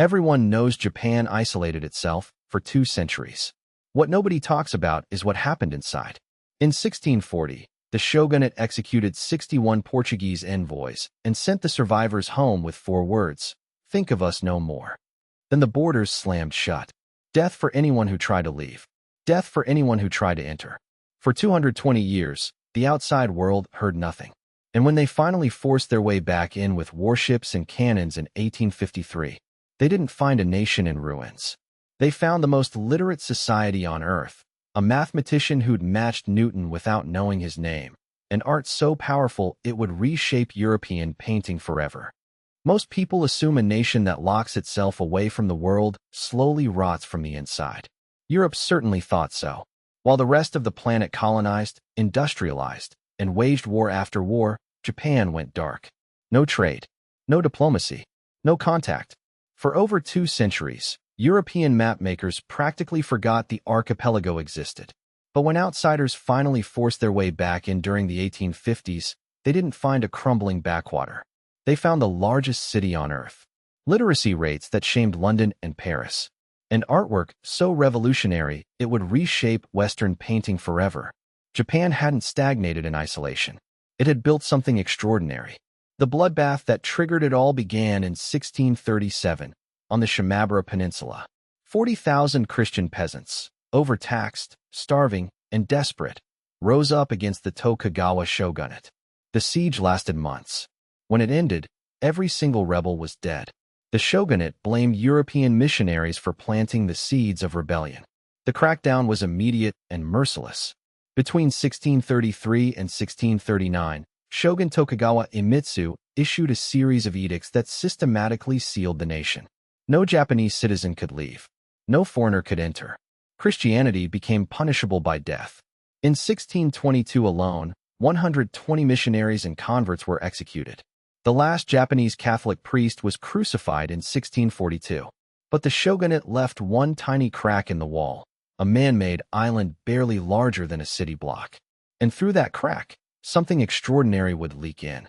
Everyone knows Japan isolated itself for 2 centuries. What nobody talks about is what happened inside. In 1640, the shogunate executed 61 Portuguese envoys and sent the survivors home with 4 words, "Think of us no more." Then the borders slammed shut. Death for anyone who tried to leave. Death for anyone who tried to enter. For 220 years, the outside world heard nothing. And when they finally forced their way back in with warships and cannons in 1853, they didn't find a nation in ruins. They found the most literate society on Earth, a mathematician who'd matched Newton without knowing his name, an art so powerful it would reshape European painting forever. Most people assume a nation that locks itself away from the world slowly rots from the inside. Europe certainly thought so. While the rest of the planet colonized, industrialized, and waged war after war, Japan went dark. No trade, no diplomacy, no contact. For over 2 centuries, European mapmakers practically forgot the archipelago existed. But when outsiders finally forced their way back in during the 1850s, they didn't find a crumbling backwater. They found the largest city on Earth, literacy rates that shamed London and Paris, and artwork so revolutionary it would reshape Western painting forever. Japan hadn't stagnated in isolation. It had built something extraordinary. The bloodbath that triggered it all began in 1637 on the Shimabara Peninsula. 40,000 Christian peasants, overtaxed, starving, and desperate, rose up against the Tokugawa shogunate. The siege lasted months. When it ended, every single rebel was dead. The shogunate blamed European missionaries for planting the seeds of rebellion. The crackdown was immediate and merciless. Between 1633 and 1639, Shogun Tokugawa Iemitsu issued a series of edicts that systematically sealed the nation. No Japanese citizen could leave. No foreigner could enter. Christianity became punishable by death. In 1622 alone, 120 missionaries and converts were executed. The last Japanese Catholic priest was crucified in 1642. But the shogunate left one tiny crack in the wall, a man-made island barely larger than a city block. And through that crack, something extraordinary would leak in.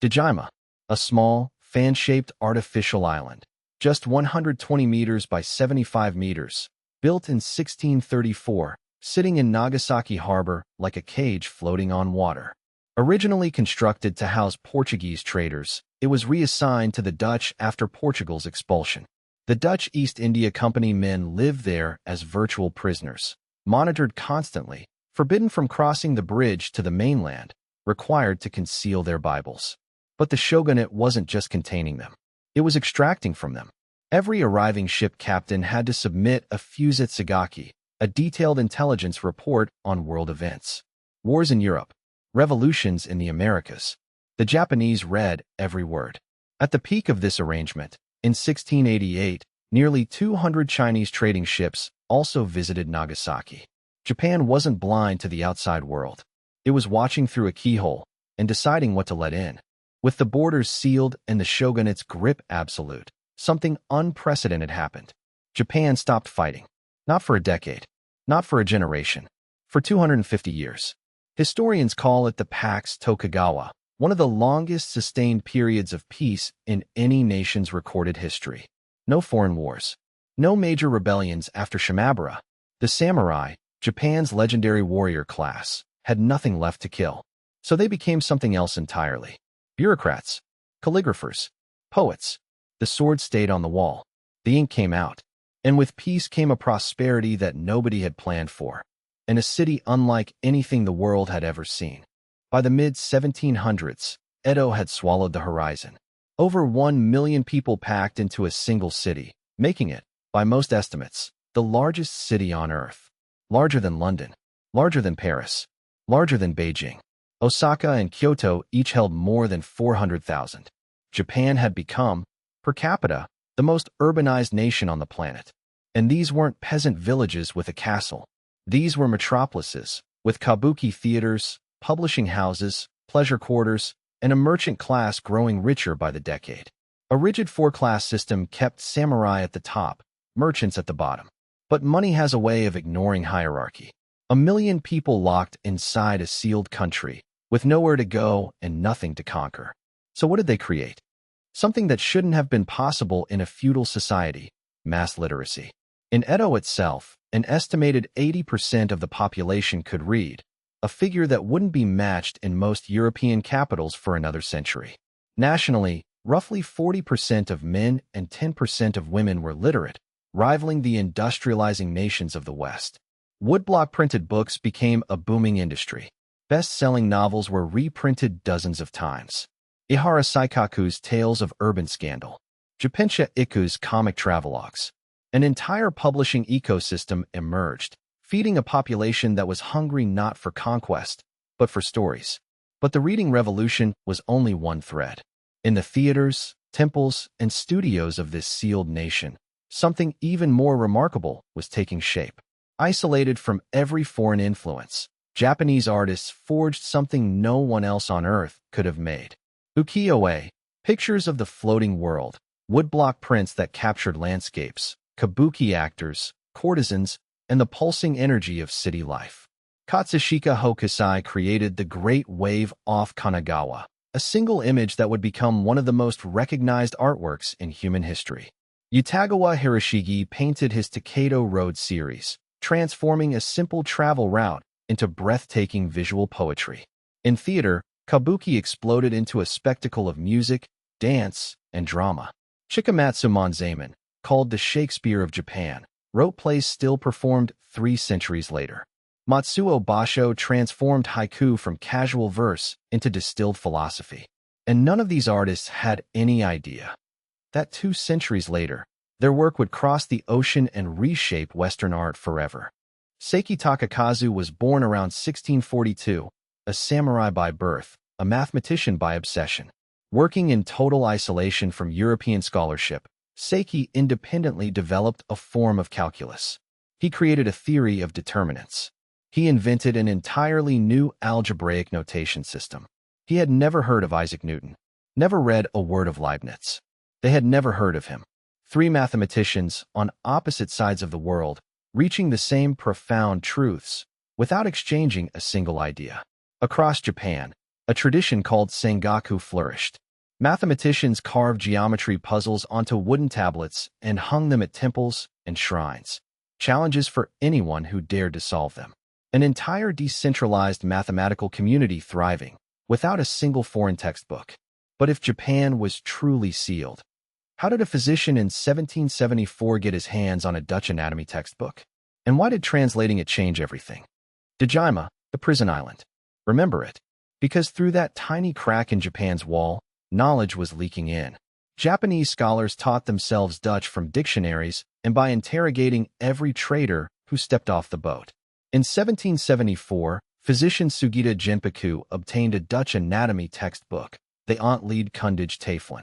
Dejima, a small, fan-shaped artificial island, just 120 meters by 75 meters, built in 1634, sitting in Nagasaki harbor like a cage floating on water. Originally constructed to house Portuguese traders, it was reassigned to the Dutch after Portugal's expulsion. The Dutch East India Company men lived there as virtual prisoners, monitored constantly, forbidden from crossing the bridge to the mainland, required to conceal their Bibles. But the shogunate wasn't just containing them. It was extracting from them. Every arriving ship captain had to submit a Fuzetsugaki, a detailed intelligence report on world events. Wars in Europe. Revolutions in the Americas. The Japanese read every word. At the peak of this arrangement, in 1688, nearly 200 Chinese trading ships also visited Nagasaki. Japan wasn't blind to the outside world. It was watching through a keyhole and deciding what to let in. With the borders sealed and the shogunate's grip absolute, something unprecedented happened. Japan stopped fighting. Not for a decade. Not for a generation. For 250 years. Historians call it the Pax Tokugawa, one of the longest sustained periods of peace in any nation's recorded history. No foreign wars. No major rebellions after Shimabara. The samurai, Japan's legendary warrior class, had nothing left to kill. So they became something else entirely. Bureaucrats, calligraphers, poets. The sword stayed on the wall. The ink came out. And with peace came a prosperity that nobody had planned for. And a city unlike anything the world had ever seen. By the mid-1700s, Edo had swallowed the horizon. Over 1 million people packed into a single city, making it, by most estimates, the largest city on Earth. Larger than London, larger than Paris, larger than Beijing. Osaka and Kyoto each held more than 400,000. Japan had become, per capita, the most urbanized nation on the planet. And these weren't peasant villages with a castle. These were metropolises, with kabuki theaters, publishing houses, pleasure quarters, and a merchant class growing richer by the decade. A rigid four-class system kept samurai at the top, merchants at the bottom. But money has a way of ignoring hierarchy. 1 million people locked inside a sealed country, with nowhere to go and nothing to conquer. So what did they create? something that shouldn't have been possible in a feudal society, mass literacy. In Edo itself, an estimated 80% of the population could read, a figure that wouldn't be matched in most European capitals for another century. Nationally, roughly 40% of men and 10% of women were literate, rivaling the industrializing nations of the West. Woodblock printed books became a booming industry. Best-selling novels were reprinted dozens of times. Ihara Saikoku's Tales of Urban Scandal, Japensha Iku's comic travelogues. An entire publishing ecosystem emerged, feeding a population that was hungry not for conquest, but for stories. But the reading revolution was only one thread. In the theaters, temples, and studios of this sealed nation, something even more remarkable was taking shape. Isolated from every foreign influence, Japanese artists forged something no one else on Earth could have made. Ukiyo-e, pictures of the floating world, woodblock prints that captured landscapes, kabuki actors, courtesans, and the pulsing energy of city life. Katsushika Hokusai created the Great Wave off Kanagawa, a single image that would become one of the most recognized artworks in human history. Utagawa Hiroshige painted his Takedo Road series, transforming a simple travel route into breathtaking visual poetry. In theater, kabuki exploded into a spectacle of music, dance, and drama. Chikamatsu Monzaemon, called the Shakespeare of Japan, wrote plays still performed 3 centuries later. Matsuo Basho transformed haiku from casual verse into distilled philosophy. And none of these artists had any idea that 2 centuries later, their work would cross the ocean and reshape Western art forever. Seiki Takakazu was born around 1642, a samurai by birth, a mathematician by obsession. Working in total isolation from European scholarship, Seiki independently developed a form of calculus. He created a theory of determinants. He invented an entirely new algebraic notation system. He had never heard of Isaac Newton, never read a word of Leibniz. They had never heard of him. 3 mathematicians on opposite sides of the world, reaching the same profound truths without exchanging a single idea. Across Japan, a tradition called Sengaku flourished. Mathematicians carved geometry puzzles onto wooden tablets and hung them at temples and shrines. Challenges for anyone who dared to solve them. An entire decentralized mathematical community thriving, without a single foreign textbook. But if Japan was truly sealed, how did a physician in 1774 get his hands on a Dutch anatomy textbook? And why did translating it change everything? Dejima, the prison island. Remember it, because through that tiny crack in Japan's wall, knowledge was leaking in. Japanese scholars taught themselves Dutch from dictionaries and by interrogating every trader who stepped off the boat. In 1774, physician Sugita Genpaku obtained a Dutch anatomy textbook, the Ontleed Kundage Tafelen.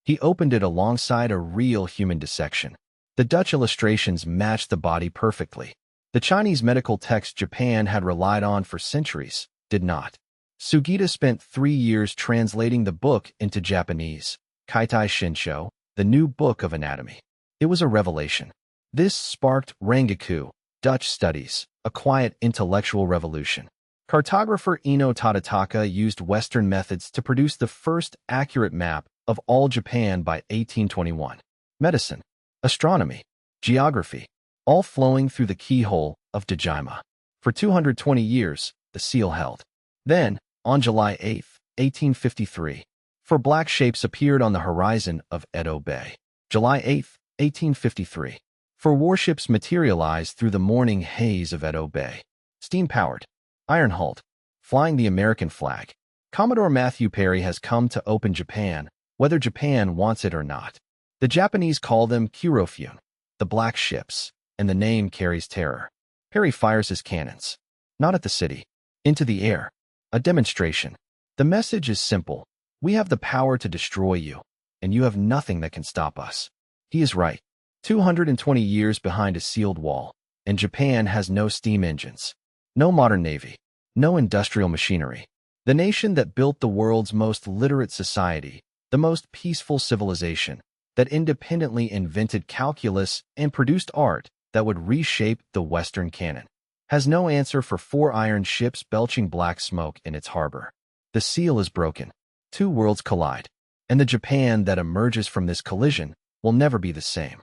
He opened it alongside a real human dissection. The Dutch illustrations matched the body perfectly. The Chinese medical text Japan had relied on for centuries did not. Sugita spent 3 years translating the book into Japanese, Kaitai Shinsho, the new book of anatomy. It was a revelation. This sparked Rangaku, Dutch studies, a quiet intellectual revolution. Cartographer Ino Tadataka used Western methods to produce the first accurate map of all Japan by 1821. Medicine, astronomy, geography, all flowing through the keyhole of Dejima. For 220 years, the seal held. Then, on July 8, 1853, 4 black shapes appeared on the horizon of Edo Bay. July 8, 1853. 4 warships materialized through the morning haze of Edo Bay. Steam-powered, iron-hulled, flying the American flag. Commodore Matthew Perry has come to open Japan, whether Japan wants it or not. The Japanese call them Kurofune, the black ships, and the name carries terror. Perry fires his cannons, not at the city, into the air. A demonstration. The message is simple. We have the power to destroy you, and you have nothing that can stop us. He is right. 220 years behind a sealed wall, and Japan has no steam engines, no modern navy, no industrial machinery. The nation that built the world's most literate society, the most peaceful civilization, that independently invented calculus and produced art that would reshape the Western canon, has no answer for 4 iron ships belching black smoke in its harbor. The seal is broken. 2 worlds collide. and the Japan that emerges from this collision will never be the same.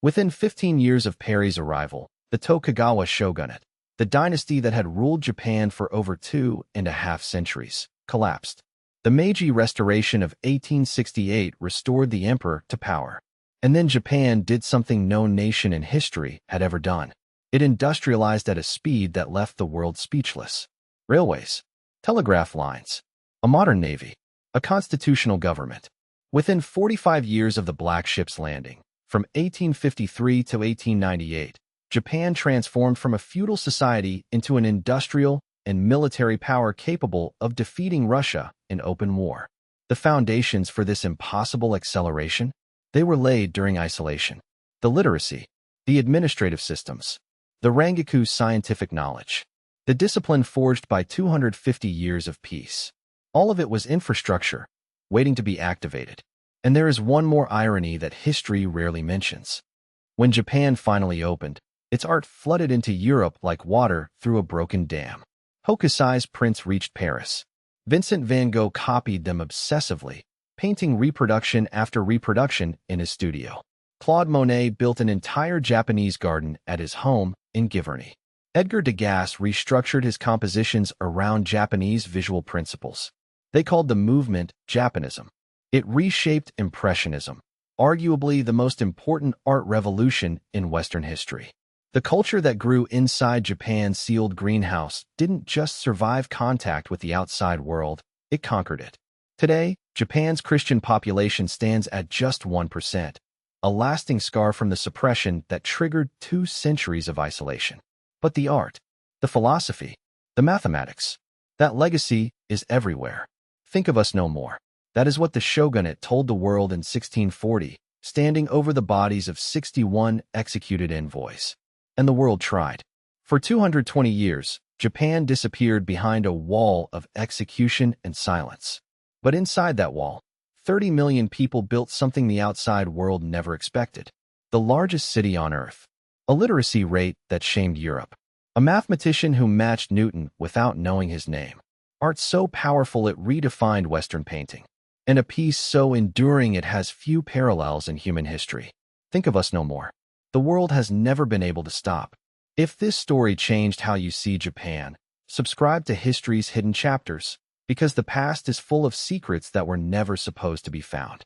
Within 15 years of Perry's arrival, the Tokugawa shogunate, the dynasty that had ruled Japan for over 2.5 centuries, collapsed. The Meiji Restoration of 1868 restored the emperor to power. And then Japan did something no nation in history had ever done. It industrialized at a speed that left the world speechless. Railways, telegraph lines, a modern navy, a constitutional government. Within 45 years of the Black Ship's landing, from 1853 to 1898, Japan transformed from a feudal society into an industrial and military power capable of defeating Russia in open war. The foundations for this impossible acceleration? They were laid during isolation. The literacy, the administrative systems, the Rangaku's scientific knowledge, the discipline forged by 250 years of peace. All of it was infrastructure, waiting to be activated. And there is one more irony that history rarely mentions. When Japan finally opened, its art flooded into Europe like water through a broken dam. Hokusai's prints reached Paris. Vincent van Gogh copied them obsessively, painting reproduction after reproduction in his studio. Claude Monet built an entire Japanese garden at his home in Giverny. Edgar Degas restructured his compositions around Japanese visual principles. They called the movement Japanism. It reshaped Impressionism, arguably the most important art revolution in Western history. The culture that grew inside Japan's sealed greenhouse didn't just survive contact with the outside world, it conquered it. Today, Japan's Christian population stands at just 1%, a lasting scar from the suppression that triggered 2 centuries of isolation. But the art, the philosophy, the mathematics, that legacy is everywhere. Think of us no more. That is what the shogunate told the world in 1640, standing over the bodies of 61 executed envoys. And the world tried. For 220 years, Japan disappeared behind a wall of execution and silence. But inside that wall, 30 million people built something the outside world never expected. The largest city on Earth. A literacy rate that shamed Europe. A mathematician who matched Newton without knowing his name. Art so powerful it redefined Western painting. And a piece so enduring it has few parallels in human history. Think of us no more. The world has never been able to stop. If this story changed how you see Japan, subscribe to History's Hidden Chapters, because the past is full of secrets that were never supposed to be found.